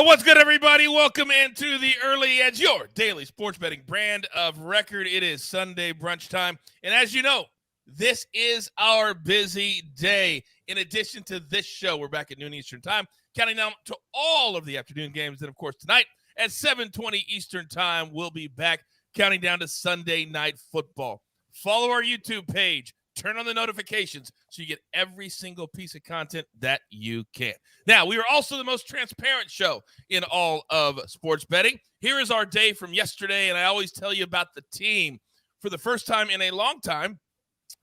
What's good, everybody? Welcome into the Early Edge, your daily sports betting brand of record. It is Sunday brunch time. And as you know, this is our busy day. In addition to this show, we're back at noon Eastern time, counting down to all of the afternoon games. And, of course, tonight at 7:20 Eastern time, we'll be back counting down to Sunday Night Football. Follow our YouTube page. Turn on the notifications so you get every single piece of content that you can. Now, we are also the most transparent show in all of sports betting. Here is our day from yesterday, and I always tell you about the team. For the first time in a long time,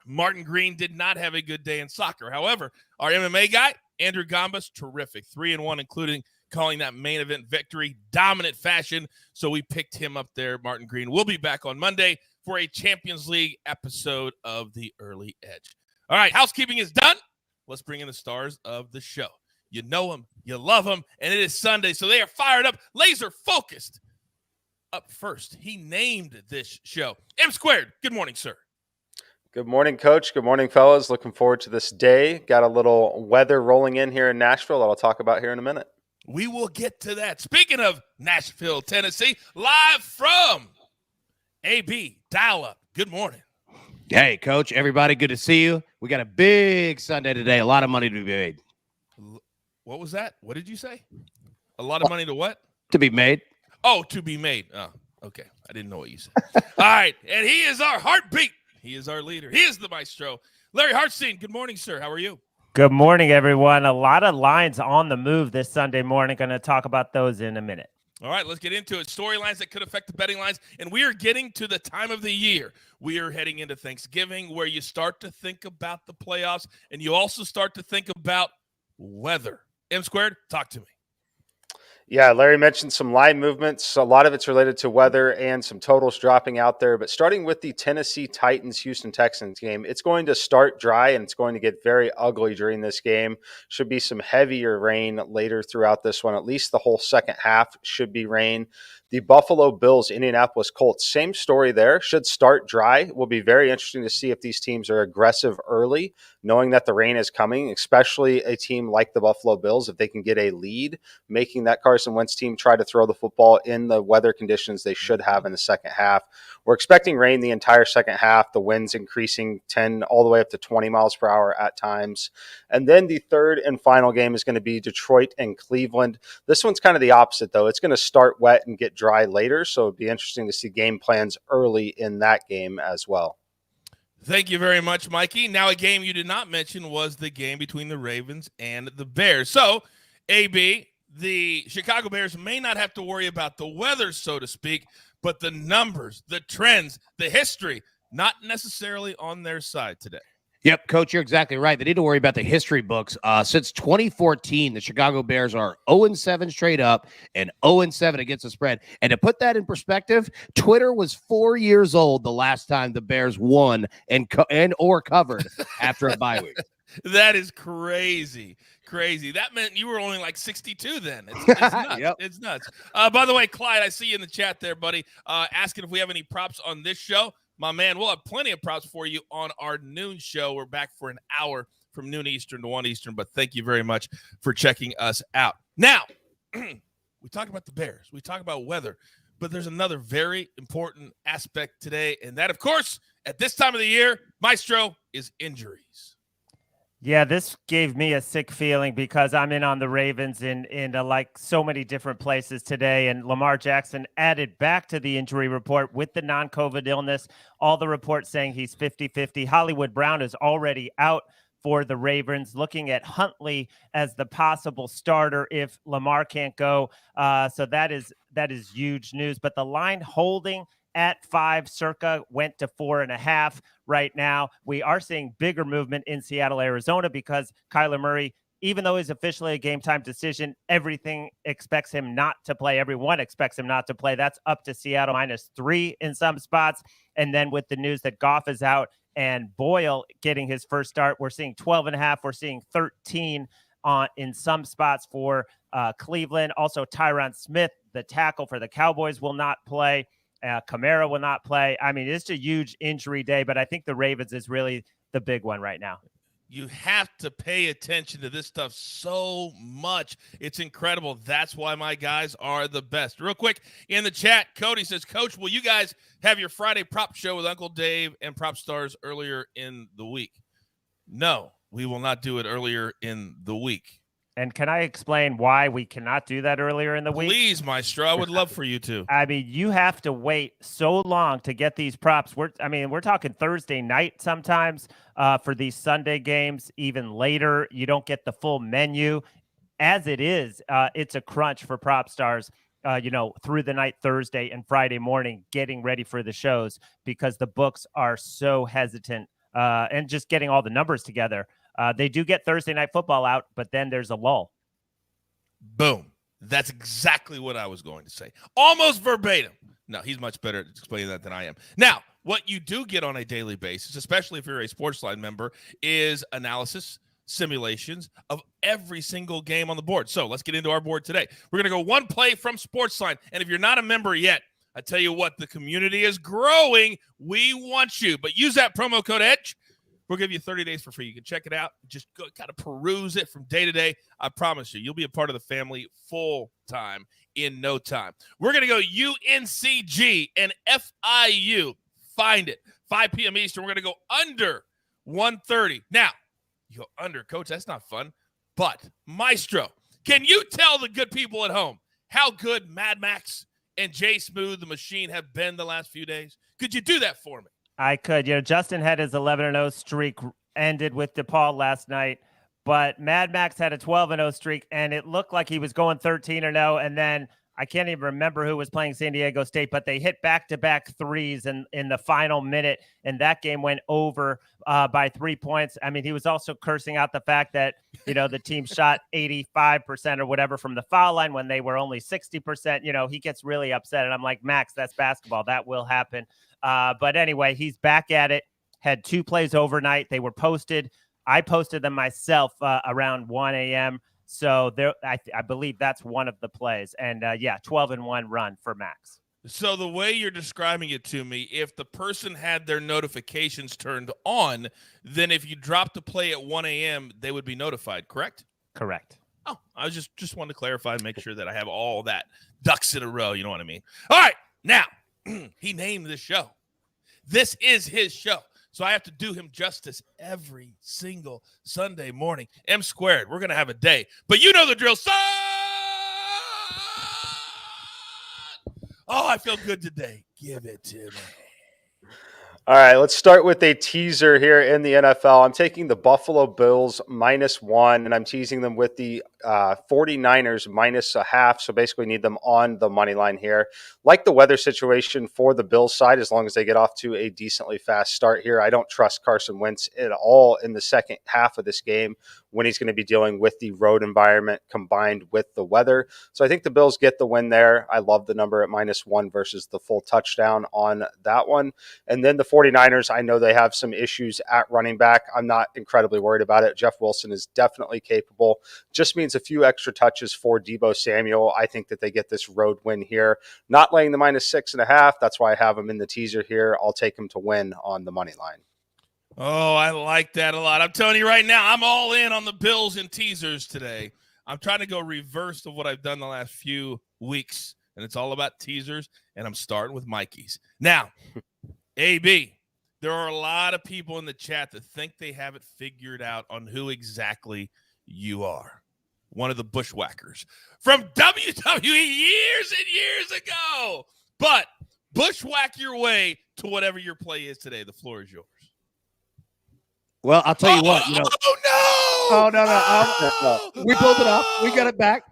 Martin Green did not have a good day in soccer. However, our MMA guy, Andrew Gambas, terrific. 3-1, including calling that main event victory, dominant fashion. So we picked him up there. Martin Green will be back on Monday for a Champions League episode of the Early Edge. All right, housekeeping is done. Let's bring in the stars of the show. You know them, you love them, and it is Sunday, so they are fired up, laser focused. Up first, he named this show. M Squared, good morning, sir. Good morning, Coach. Good morning, fellas. Looking forward to this day. Got a little weather rolling in here in Nashville that I'll talk about here in a minute. We will get to that. Speaking of Nashville, Tennessee, live from AB, dial up. Good morning. Hey, Coach, everybody, good to see you. We got a big Sunday today. A lot of money to be made. What was that? What did you say? A lot of money to what? To be made. Oh, to be made. Oh, okay. I didn't know what you said. All right. And he is our heartbeat. He is our leader. He is the maestro. Larry Hartstein, good morning, sir. How are you? Good morning, everyone. A lot of lines on the move this Sunday morning. Going to talk about those in a minute. All right, let's get into it. Storylines that could affect the betting lines. And we are getting to the time of the year. We are heading into Thanksgiving where you start to think about the playoffs and you also start to think about weather. M Squared, talk to me. Yeah, Larry mentioned some line movements. A lot of it's related to weather and some totals dropping out there. But starting with the Tennessee Titans, Houston Texans game, it's going to start dry and it's going to get very ugly during this game. Should be some heavier rain later throughout this one. At least the whole second half should be rain. The Buffalo Bills, Indianapolis Colts, same story there. Should start dry. It will be very interesting to see if these teams are aggressive early, knowing that the rain is coming, especially a team like the Buffalo Bills, if they can get a lead, making that Carson Wentz team try to throw the football in the weather conditions they should have in the second half. We're expecting rain the entire second half, the winds increasing 10 all the way up to 20 miles per hour at times. And then the third and final game is going to be Detroit and Cleveland. This one's kind of the opposite, though. It's going to start wet and get dry later, so it'd be interesting to see game plans early in that game as well. Thank you very much, Mikey. Now, a game you did not mention was the game between the Ravens and the Bears. So, AB, the Chicago Bears may not have to worry about the weather, so to speak, but the numbers, the trends, the history, not necessarily on their side today. Yep, Coach, you're exactly right. They need to worry about the history books. Since 2014, the Chicago Bears are 0-7 straight up and 0-7 against the spread. And to put that in perspective, Twitter was 4 years old the last time the Bears won or covered after a bye week. That is crazy. Crazy. That meant you were only like 62 then. It's nuts. Yep. It's nuts. By the way, Clyde, I see you in the chat there, buddy, asking if we have any props on this show. My man, we'll have plenty of props for you on our noon show. We're back for an hour from noon Eastern to 1 Eastern, but thank you very much for checking us out. Now, we talk about the Bears. We talk about weather, but there's another very important aspect today, and that, of course, at this time of the year, Maestro, is injuries. Yeah, this gave me a sick feeling because I'm in on the Ravens in like so many different places today. And Lamar Jackson added back to the injury report with the non-COVID illness. All the reports saying he's 50-50. Hollywood Brown is already out for the Ravens, looking at Huntley as the possible starter if Lamar can't go. So that is huge news. But the line holding at 5 circa went to 4.5 right now. We are seeing bigger movement in Seattle, Arizona, because Kyler Murray, even though he's officially a game time decision, everything expects him not to play. Everyone expects him not to play. That's up to Seattle -3 in some spots. And then with the news that Goff is out and Boyle getting his first start, we're seeing 12.5. We're seeing 13 in some spots for Cleveland. Also, Tyron Smith, the tackle for the Cowboys, will not play. Kamara will not play. I mean, it's a huge injury day, but I think the Ravens is really the big one right now. You have to pay attention to this stuff so much. It's incredible. That's why my guys are the best. Real quick, in the chat, Cody says, Coach, will you guys have your Friday prop show with Uncle Dave and Prop Stars earlier in the week? No, we will not do it earlier in the week. And can I explain why we cannot do that earlier in the week? Please, Maestro. I would love for you to. I mean, you have to wait so long to get these props. We're talking Thursday night sometimes for these Sunday games, even later. You don't get the full menu. As it is, it's a crunch for Prop Stars, through the night Thursday and Friday morning, getting ready for the shows because the books are so hesitant and just getting all the numbers together. They do get Thursday Night Football out, but then there's a lull. Boom. That's exactly what I was going to say. Almost verbatim. No, he's much better at explaining that than I am. Now, what you do get on a daily basis, especially if you're a SportsLine member, is analysis, simulations of every single game on the board. So let's get into our board today. We're going to go one play from SportsLine. And if you're not a member yet, I tell you what, the community is growing. We want you. But use that promo code EDGE. We'll give you 30 days for free. You can check it out. Just go kind of peruse it from day to day. I promise you, you'll be a part of the family full time in no time. We're going to go UNCG and FIU. Find it. 5 p.m. Eastern. We're going to go under 130. Now, you go under, Coach. That's not fun. But, Maestro, can you tell the good people at home how good Mad Max and Jay Smooth, the machine, have been the last few days? Could you do that for me? I could. Justin had his 11-0 streak ended with DePaul last night, but Mad Max had a 12-0 streak, and it looked like he was going 13-0, and then I can't even remember who was playing San Diego State, but they hit back-to-back threes in the final minute, and that game went over by 3 points. I mean, he was also cursing out the fact that, the team shot 85% or whatever from the foul line when they were only 60%. He gets really upset, and I'm like, Max, that's basketball. That will happen. But anyway, he's back at it, had 2 plays overnight. They were posted. I posted them myself around 1 a.m., so there, I believe that's one of the plays. And 12-1 run for Max. So the way you're describing it to me, if the person had their notifications turned on, then if you dropped a play at 1 a.m., they would be notified, correct? Correct. Oh, I was just wanted to clarify and make sure that I have all that ducks in a row. You know what I mean? All right. Now, he named this show. This is his show. So I have to do him justice every single Sunday morning. M squared. We're going to have a day. But you know the drill. Son! Oh, I feel good today. Give it to me. All right, let's start with a teaser here in the NFL. I'm taking the Buffalo Bills -1, and I'm teasing them with the 49ers -0.5. So basically need them on the money line here. Like the weather situation for the Bills side, as long as they get off to a decently fast start here. I don't trust Carson Wentz at all in the second half of this game when he's going to be dealing with the road environment combined with the weather. So I think the Bills get the win there. I love the number at -1 versus the full touchdown on that one. And then the 49ers, I know they have some issues at running back. I'm not incredibly worried about it. Jeff Wilson is definitely capable. Just means a few extra touches for Deebo Samuel. I think that they get this road win here. Not laying the -6.5. That's why I have them in the teaser here. I'll take them to win on the money line. Oh, I like that a lot. I'm telling you right now, I'm all in on the Bills and teasers today. I'm trying to go reverse of what I've done the last few weeks, and it's all about teasers, and I'm starting with Mikey's. Now, AB, there are a lot of people in the chat that think they have it figured out on who exactly you are. One of the bushwhackers from WWE years and years ago. But bushwhack your way to whatever your play is today. The floor is yours. Well, I'll tell you what. Oh, no! Oh, no. We pulled it off. We got it back.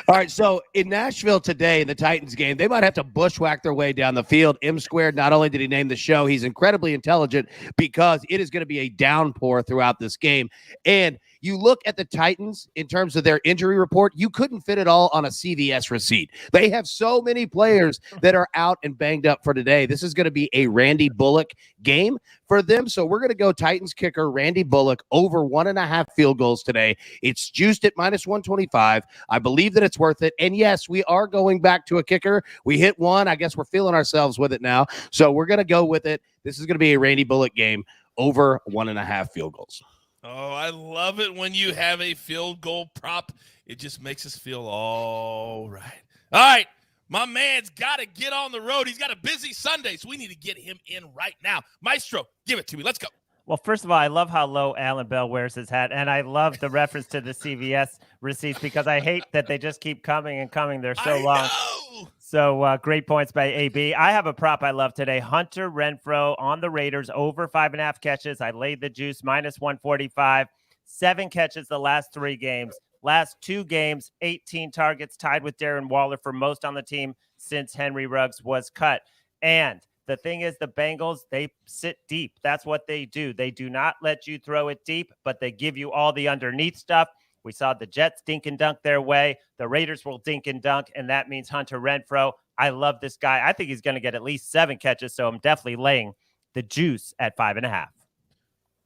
All right, so in Nashville today, in the Titans game, they might have to bushwhack their way down the field. M squared, not only did he name the show, he's incredibly intelligent because it is going to be a downpour throughout this game. And you look at the Titans in terms of their injury report, you couldn't fit it all on a CVS receipt. They have so many players that are out and banged up for today. This is going to be a Randy Bullock game for them. So we're going to go Titans kicker Randy Bullock over 1.5 field goals today. It's juiced at -125. I believe that it's worth it. And yes, we are going back to a kicker. We hit one. I guess we're feeling ourselves with it now. So we're going to go with it. This is going to be a Randy Bullock game over 1.5 field goals. Oh, I love it when you have a field goal prop. It just makes us feel all right. All right. My man's got to get on the road. He's got a busy Sunday, so we need to get him in right now. Maestro, give it to me. Let's go. Well, first of all, I love how low Allan Bell wears his hat, and I love the reference to the CVS receipts because I hate that they just keep coming and coming. They're so long. Know. So great points by AB. I have a prop I love today. Hunter Renfrow on the Raiders, over 5.5 catches. I laid the juice, minus 145. 7 catches the last 3 games. Last 2 games, 18 targets, tied with Darren Waller for most on the team since Henry Ruggs was cut. And the thing is, the Bengals, they sit deep. That's what they do. They do not let you throw it deep, but they give you all the underneath stuff. We saw the Jets dink and dunk their way. The Raiders will dink and dunk, and that means Hunter Renfrow. I love this guy. I think he's going to get at least 7 catches, so I'm definitely laying the juice at 5.5.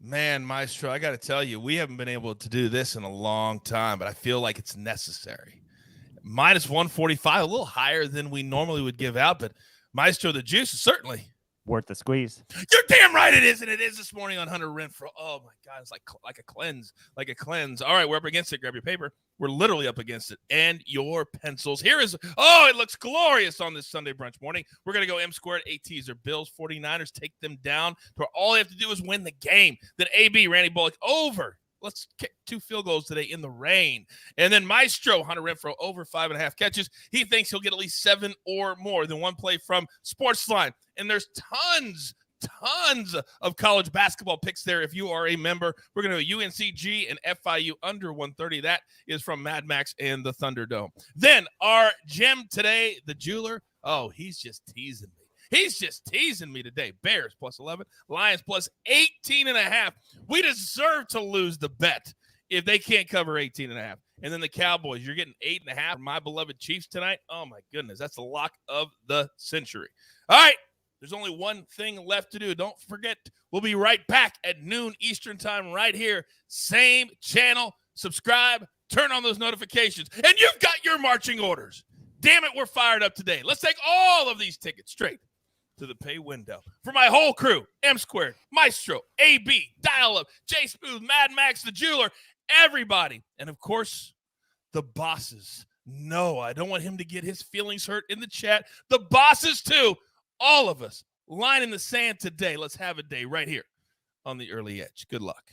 Man, Maestro, I got to tell you, we haven't been able to do this in a long time, but I feel like it's necessary. Minus 145, a little higher than we normally would give out, but Maestro, the juice is certainly worth the squeeze. You're damn right it is, and it is this morning on Hunter Renfrow. Oh, my God, it's like a cleanse. All right, we're up against it. Grab your paper. We're literally up against it. And your pencils. Here is, it looks glorious on this Sunday brunch morning. We're going to go M squared, ATs or Bills, 49ers, take them down. To all they have to do is win the game. Then AB, Randy Bullock, over. Let's kick 2 field goals today in the rain. And then Maestro, Hunter Renfrow, over 5.5 catches. He thinks he'll get at least 7 or more than one play from SportsLine. And there's tons of college basketball picks there. If you are a member, we're going to do UNCG and FIU under 130. That is from Mad Max and the Thunderdome. Then our gem today, the jeweler. Oh, he's just teasing me. He's just teasing me today. Bears plus 11, Lions plus 18.5. We deserve to lose the bet if they can't cover 18.5. And then the Cowboys, you're getting 8.5. My beloved Chiefs tonight. Oh, my goodness. That's the lock of the century. All right. There's only one thing left to do. Don't forget, we'll be right back at noon Eastern time right here. Same channel. Subscribe. Turn on those notifications. And you've got your marching orders. Damn it, we're fired up today. Let's take all of these tickets straight to the pay window. For my whole crew, M Squared, Maestro, AB, Dial-Up, J Smooth, Mad Max, the Jeweler, everybody. And, of course, the bosses. No, I don't want him to get his feelings hurt in the chat. The bosses, too. All of us, line in the sand today. Let's have a day right here on the Early Edge. Good luck.